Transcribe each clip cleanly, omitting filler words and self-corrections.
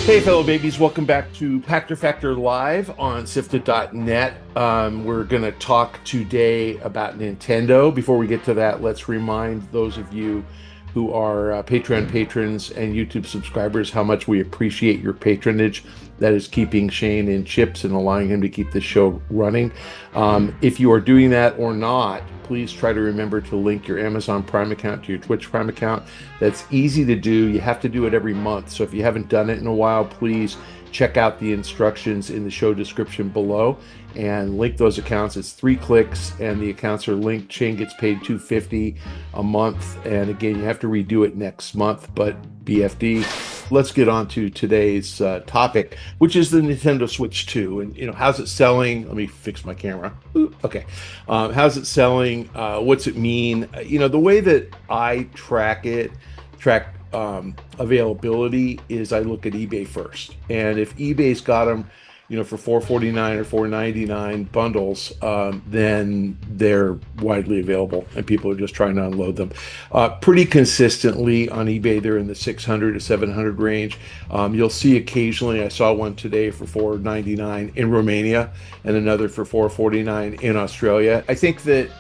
Hey, fellow babies, welcome back to Pachter Factor Live on SIFTD.net. We're going to talk today about Nintendo. Before we get to that, let's remind those of you who are Patreon patrons and YouTube subscribers how much we appreciate your patronage. That is keeping Shane in chips and allowing him to keep the show running. If you are doing that or not, please try to remember to link your Amazon Prime account to your Twitch Prime account. That's easy to do. You have to do it every month. So if you haven't done it in a while, please check out the instructions in the show description below and link those accounts. It's 3 clicks and the accounts are linked. Shane gets paid $250 a month. And again, you have to redo it next month, but BFD. Let's get on to today's topic, which is the Nintendo Switch 2. And, how's it selling? Let me fix my camera. Ooh, okay. How's it selling? What's it mean? The way that I track availability is I look at eBay first. And if eBay's got them, for $4.49 or $4.99 bundles, then they're widely available and people are just trying to unload them. Pretty consistently on eBay, they're in the 600 to 700 range. You'll see occasionally, I saw one today for $4.99 in Romania and another for $4.49 in Australia. I think that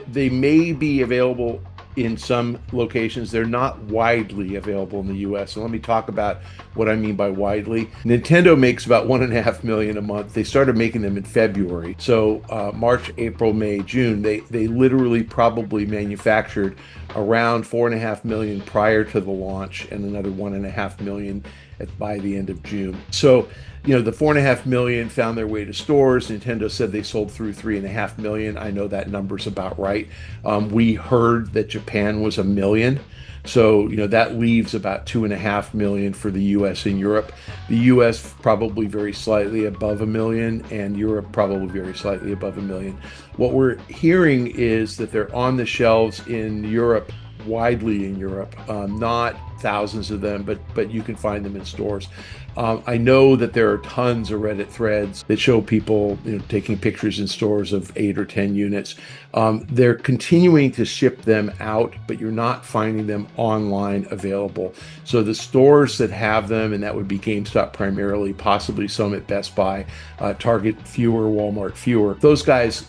they may be available in some locations. They're not widely available in the US. And let me talk about what I mean by widely. Nintendo makes about 1.5 million a month. They started making them in February. So March, April, May, June, they literally probably manufactured around 4.5 million prior to the launch and another 1.5 million by the end of June. So the 4.5 million found their way to stores. Nintendo said they sold through 3.5 million. I know that number's about right. We heard that Japan was 1 million. So, that leaves about 2.5 million for the US and Europe. The US probably very slightly above 1 million and Europe probably very slightly above 1 million. What we're hearing is that they're on the shelves in Europe, widely in Europe, not thousands of them, but you can find them in stores. I know that there are tons of Reddit threads that show people taking pictures in stores of 8 or 10 units. They're continuing to ship them out, but you're not finding them online available. So the stores that have them, and that would be GameStop primarily, possibly some at Best Buy, Target fewer, Walmart fewer. Those guys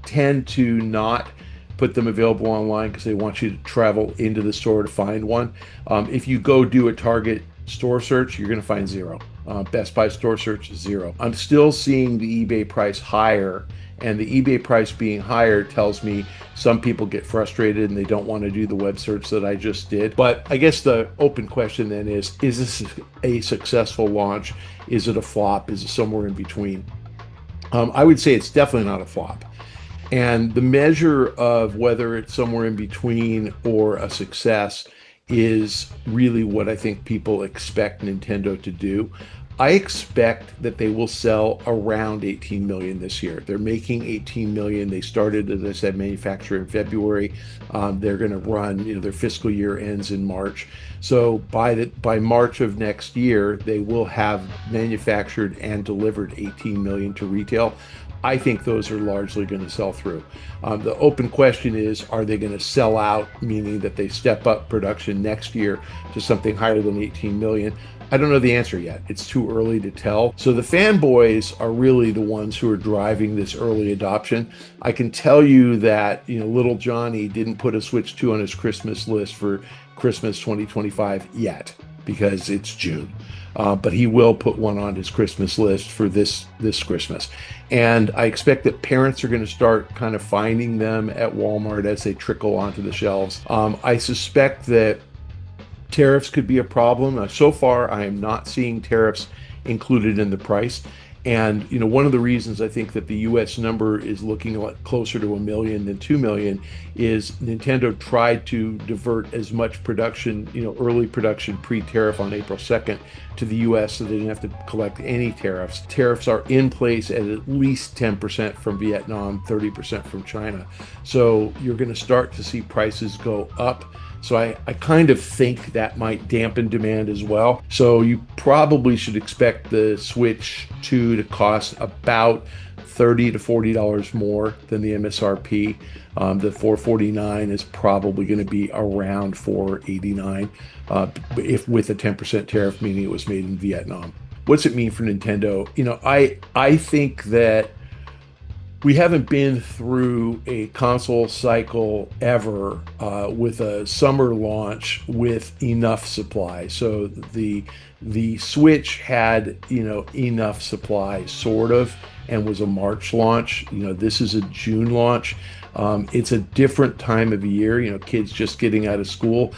tend to not put them available online because they want you to travel into the store to find one. If you go do a Target store search, you're going to find 0. Best Buy store search, 0. I'm still seeing the eBay price higher, and the eBay price being higher tells me some people get frustrated and they don't want to do the web search that I just did. But I guess the open question then is this a successful launch? Is it a flop? Is it somewhere in between? I would say it's definitely not a flop. And the measure of whether it's somewhere in between or a success is really what I think people expect Nintendo to do. I expect that they will sell around 18 million this year. They're making 18 million. They started, as I said, manufacture in February. They're going to run, their fiscal year ends in March. So by March of next year, they will have manufactured and delivered 18 million to retail. I think those are largely going to sell through. The open question is, are they going to sell out, meaning that they step up production next year to something higher than 18 million? I don't know the answer yet. It's too early to tell. So the fanboys are really the ones who are driving this early adoption. I can tell you that, little Johnny didn't put a Switch 2 on his Christmas list for Christmas 2025 yet, because it's June. But he will put one on his Christmas list for this Christmas. And I expect that parents are going to start kind of finding them at Walmart as they trickle onto the shelves. I suspect that tariffs could be a problem. So far, I am not seeing tariffs included in the price. And, one of the reasons I think that the US number is looking a lot closer to 1 million than 2 million is Nintendo tried to divert as much production, early production pre-tariff on April 2nd to the US so they didn't have to collect any tariffs. Tariffs are in place at least 10% from Vietnam, 30% from China. So you're going to start to see prices go up. So I kind of think that might dampen demand as well. So you probably should expect the Switch 2 to cost about $30 to $40 more than the MSRP. The 449 is probably going to be around 489, if with a 10% tariff, meaning it was made in Vietnam. What's it mean for Nintendo? I think that we haven't been through a console cycle ever with a summer launch with enough supply. So the Switch had, enough supply sort of, and was a March launch. This is a June launch. It's a different time of year, kids just getting out of school.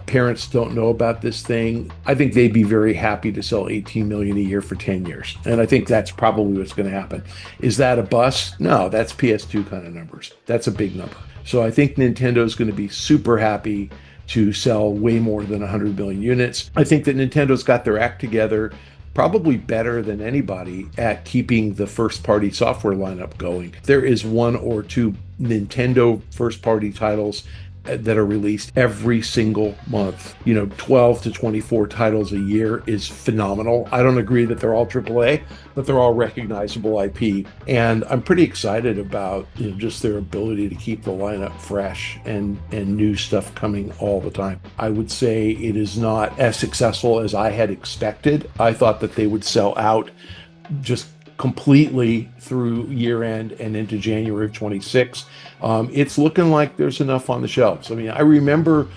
Parents don't know about this thing. I think they'd be very happy to sell 18 million a year for 10 years. And I think that's probably what's going to happen. Is that a bust? No, that's PS2 kind of numbers. That's a big number. So I think Nintendo's going to be super happy to sell way more than 100 million units. I think that Nintendo's got their act together probably better than anybody at keeping the first party software lineup going. There is one or two Nintendo first party titles that are released every single month. 12 to 24 titles a year is phenomenal. I don't agree that they're all AAA, but they're all recognizable IP. And I'm pretty excited about just their ability to keep the lineup fresh and new stuff coming all the time. I would say it is not as successful as I had expected. I thought that they would sell out just completely through year end and into January of 26. It's looking like there's enough on the shelves. I mean, I remember,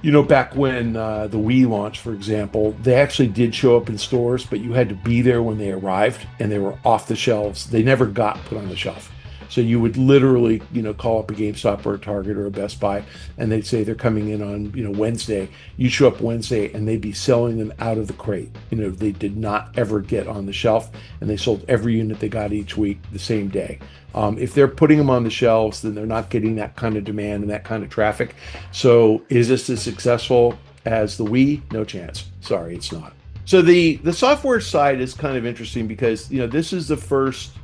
back when the Wii launched, for example, they actually did show up in stores, but you had to be there when they arrived and they were off the shelves. They never got put on the shelf. So you would literally, call up a GameStop or a Target or a Best Buy, and they'd say they're coming in on, Wednesday. You show up Wednesday, and they'd be selling them out of the crate. They did not ever get on the shelf, and they sold every unit they got each week the same day. If they're putting them on the shelves, then they're not getting that kind of demand and that kind of traffic. So is this as successful as the Wii? No chance. Sorry, it's not. So the software side is kind of interesting because, this is the first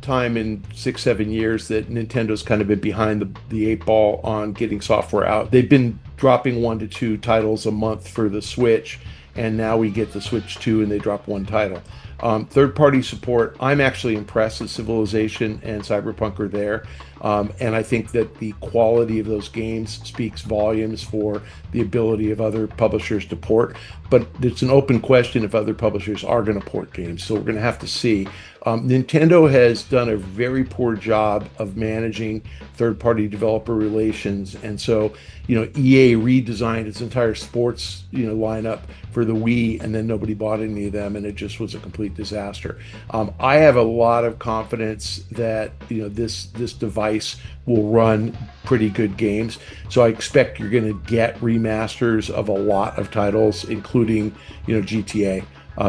time in 6-7 years that Nintendo's kind of been behind the eight ball on getting software out. They've been dropping 1 to 2 titles a month for the Switch, and now we get the Switch 2 and they drop one title. Third-party support, I'm actually impressed that Civilization and Cyberpunk are there. And I think that the quality of those games speaks volumes for the ability of other publishers to port. But it's an open question if other publishers are going to port games. So we're going to have to see. Nintendo has done a very poor job of managing third-party developer relations. And so, EA redesigned its entire sports, lineup for the Wii, and then nobody bought any of them, and it just was a complete disaster. I have a lot of confidence that, this device will run pretty good games. So I expect you're going to get remasters of a lot of titles, including, GTA,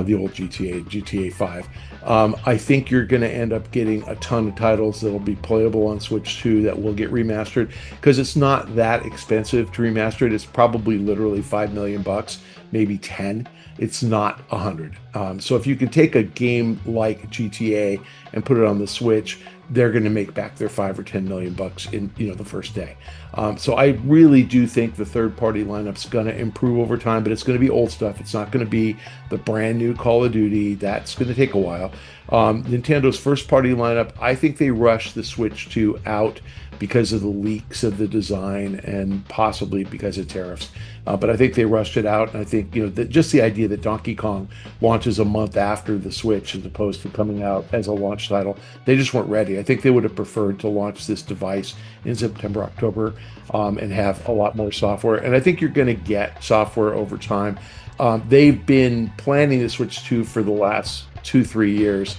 the old GTA 5. I think you're going to end up getting a ton of titles that'll be playable on Switch 2 that will get remastered because it's not that expensive to remaster it. It's probably literally $5 million, maybe 10. It's not 100. So if you can take a game like GTA and put it on the Switch, they're going to make back their $5 or $10 million in the first day. So I really do think the third-party lineup's going to improve over time, but it's going to be old stuff. It's not going to be the brand new Call of Duty. That's going to take a while. Nintendo's first-party lineup, I think they rushed the Switch 2 out because of the leaks of the design and possibly because of tariffs. But I think they rushed it out, and I think just the idea that Donkey Kong launches a month after the Switch as opposed to coming out as a launch title, they just weren't ready. I think they would have preferred to launch this device in September, October, and have a lot more software. And I think you're going to get software over time. They've been planning the Switch 2 for the last 2-3 years.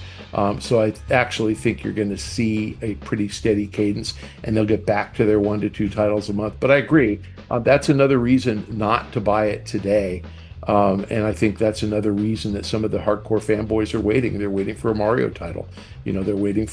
So I actually think you're going to see a pretty steady cadence, and they'll get back to their 1 to 2 titles a month. But I agree, that's another reason not to buy it today. And I think that's another reason that some of the hardcore fanboys are waiting. They're waiting for a Mario title. They're waiting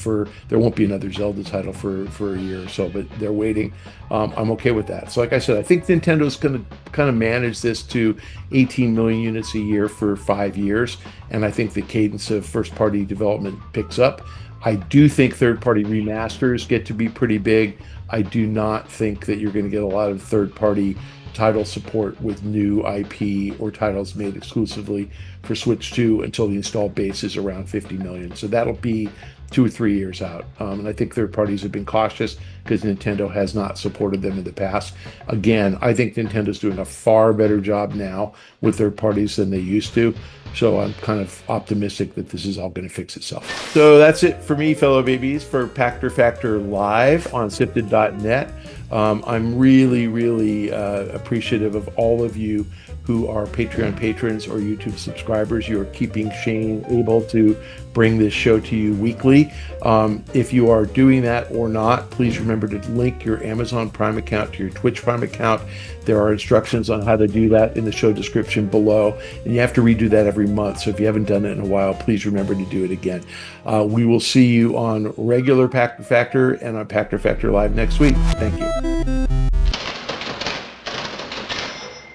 there won't be another Zelda title for a year or so, but they're waiting. I'm okay with that. So like I said, I think Nintendo's going to kind of manage this to 18 million units a year for 5 years. And I think the cadence of first-party development picks up. I do think third-party remasters get to be pretty big. I do not think that you're going to get a lot of third-party title support with new IP or titles made exclusively for Switch 2 until the installed base is around 50 million. So that'll be 2 or 3 years out. And I think third parties have been cautious because Nintendo has not supported them in the past. Again, I think Nintendo's doing a far better job now with third parties than they used to. So I'm kind of optimistic that this is all going to fix itself. So that's it for me, fellow babies, for Pachter Factor Live on SIFTD.net. I'm really, really appreciative of all of you who are Patreon patrons or YouTube subscribers. You're keeping Shane able to bring this show to you weekly. If you are doing that or not, please remember to link your Amazon Prime account to your Twitch Prime account. There are instructions on how to do that in the show description below, and you have to redo that every month. So if you haven't done it in a while, please remember to do it again. We will see you on regular Pachter Factor and on Pachter Factor Live next week. Thank you.